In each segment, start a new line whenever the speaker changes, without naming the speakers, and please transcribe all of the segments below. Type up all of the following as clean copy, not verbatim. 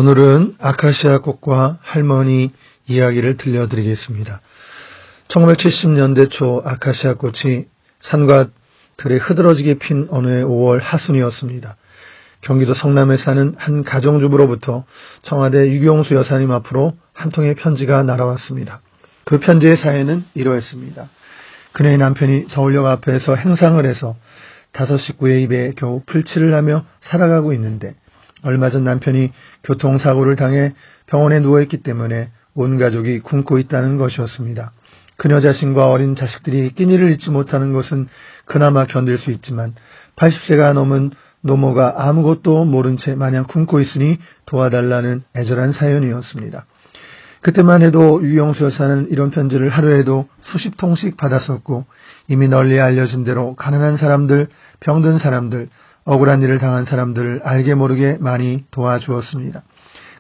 오늘은 아카시아 꽃과 할머니 이야기를 들려드리겠습니다. 1970년대 초 아카시아 꽃이 산과 들에 흐드러지게 핀 어느 해 5월 하순이었습니다. 경기도 성남에 사는 한 가정주부로부터 청와대 유경수 여사님 앞으로 한 통의 편지가 날아왔습니다. 그 편지의 사연은 이러했습니다. 그녀의 남편이 서울역 앞에서 행상을 해서 5 식구의 입에 겨우 풀칠을 하며 살아가고 있는데 얼마 전 남편이 교통사고를 당해 병원에 누워있기 때문에 온 가족이 굶고 있다는 것이었습니다. 그녀 자신과 어린 자식들이 끼니를 잊지 못하는 것은 그나마 견딜 수 있지만 80세가 넘은 노모가 아무것도 모른 채 마냥 굶고 있으니 도와달라는 애절한 사연이었습니다. 그때만 해도 유경수 여사는 이런 편지를 하루에도 수십 통씩 받았었고 이미 널리 알려진 대로 가난한 사람들, 병든 사람들, 억울한 일을 당한 사람들을 알게 모르게 많이 도와주었습니다.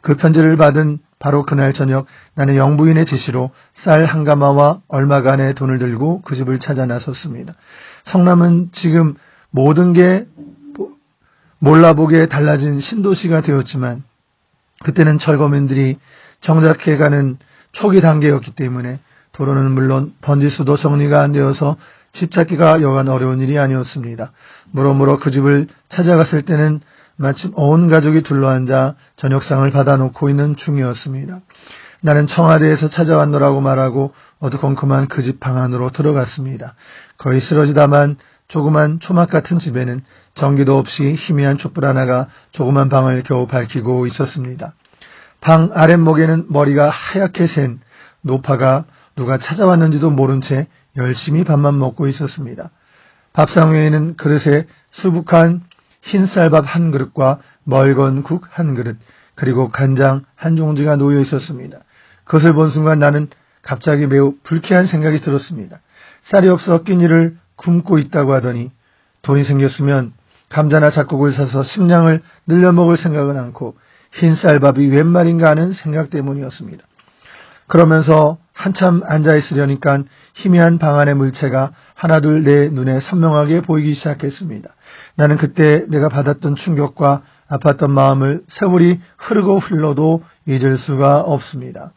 그 편지를 받은 바로 그날 저녁 나는 영부인의 지시로 쌀 한 가마와 얼마간의 돈을 들고 그 집을 찾아 나섰습니다. 성남은 지금 모든 게 몰라보게 달라진 신도시가 되었지만 그때는 철거민들이 정착해가는 초기 단계였기 때문에 도로는 물론 번지수도 정리가 안 되어서 집 찾기가 여간 어려운 일이 아니었습니다. 물어물어 그 집을 찾아갔을 때는 마침 온 가족이 둘러앉아 저녁상을 받아놓고 있는 중이었습니다. 나는 청와대에서 찾아왔노라고 말하고 어두컴컴한 그 집 방 안으로 들어갔습니다. 거의 쓰러지다만 조그만 초막 같은 집에는 전기도 없이 희미한 촛불 하나가 조그만 방을 겨우 밝히고 있었습니다. 방 아랫목에는 머리가 하얗게 센 노파가 누가 찾아왔는지도 모른 채 열심히 밥만 먹고 있었습니다. 밥상 위에는 그릇에 수북한 흰 쌀밥 한 그릇과 멀건 국 한 그릇, 그리고 간장 한 종지가 놓여 있었습니다. 그것을 본 순간 나는 갑자기 매우 불쾌한 생각이 들었습니다. 쌀이 없어 끼니를 굶고 있다고 하더니 돈이 생겼으면 감자나 잡곡을 사서 식량을 늘려 먹을 생각은 않고 흰 쌀밥이 웬 말인가 하는 생각 때문이었습니다. 그러면서 한참 앉아있으려니까 희미한 방 안의 물체가 하나둘 내 눈에 선명하게 보이기 시작했습니다. 나는 그때 내가 받았던 충격과 아팠던 마음을 세월이 흐르고 흘러도 잊을 수가 없습니다.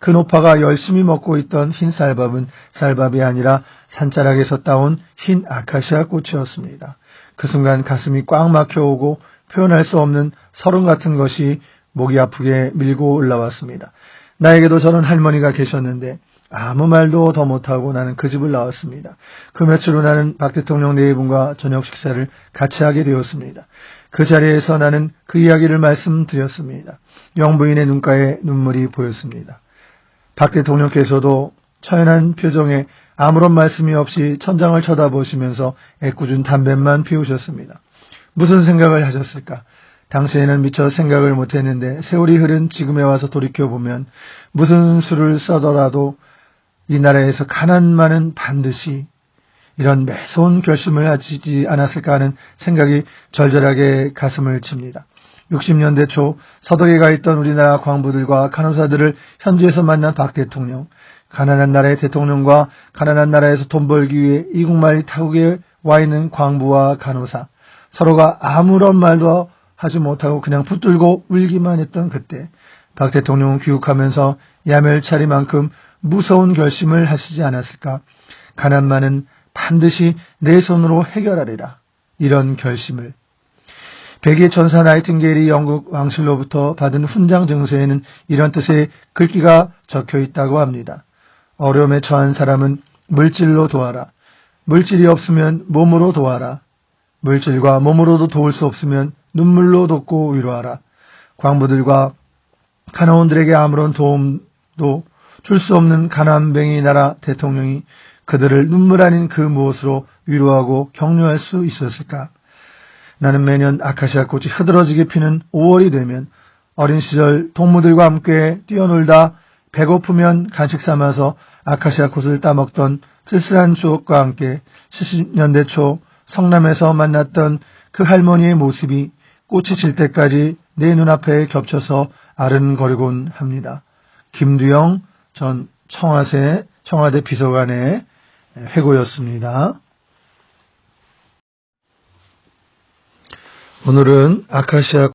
그 노파가 열심히 먹고 있던 흰 쌀밥은 쌀밥이 아니라 산자락에서 따온 흰 아카시아 꽃이었습니다. 그 순간 가슴이 꽉 막혀오고 표현할 수 없는 서름 같은 것이 목이 아프게 밀고 올라왔습니다. 나에게도 저런 할머니가 계셨는데 아무 말도 더 못하고 나는 그 집을 나왔습니다. 그 며칠 후 나는 박 대통령 네 분과 저녁 식사를 같이 하게 되었습니다. 그 자리에서 나는 그 이야기를 말씀드렸습니다. 영부인의 눈가에 눈물이 보였습니다. 박 대통령께서도 처연한 표정에 아무런 말씀이 없이 천장을 쳐다보시면서 애꿎은 담배만 피우셨습니다. 무슨 생각을 하셨을까? 당시에는 미처 생각을 못했는데 세월이 흐른 지금에 와서 돌이켜보면 무슨 수를 써더라도 이 나라에서 가난만은 반드시 이런 매서운 결심을 하지 않았을까 하는 생각이 절절하게 가슴을 칩니다. 60년대 초 서독에 가 있던 우리나라 광부들과 간호사들을 현지에서 만난 박 대통령, 가난한 나라의 대통령과 가난한 나라에서 돈 벌기 위해 이국말 타국에 와 있는 광부와 간호사, 서로가 아무런 말도 하지 못하고 그냥 붙들고 울기만 했던 그때 박 대통령은 귀국하면서 야멸차리만큼 무서운 결심을 하시지 않았을까? 가난만은 반드시 내 손으로 해결하리라. 이런 결심을. 백의 천사 나이팅게일이 영국 왕실로부터 받은 훈장 증서에는 이런 뜻의 글귀가 적혀 있다고 합니다. 어려움에 처한 사람은 물질로 도와라. 물질이 없으면 몸으로 도와라. 물질과 몸으로도 도울 수 없으면 눈물로 돕고 위로하라. 광부들과 가나온들에게 아무런 도움도 줄 수 없는 가난뱅이 나라 대통령이 그들을 눈물 아닌 그 무엇으로 위로하고 격려할 수 있었을까? 나는 매년 아카시아 꽃이 흐드러지게 피는 5월이 되면 어린 시절 동무들과 함께 뛰어놀다 배고프면 간식 삼아서 아카시아 꽃을 따먹던 쓸쓸한 추억과 함께 70년대 초 성남에서 만났던 그 할머니의 모습이 꽃이 질 때까지 내 눈앞에 겹쳐서 아른거리곤 합니다. 김두영 전 청와대 비서관의 회고였습니다. 오늘은 아카시아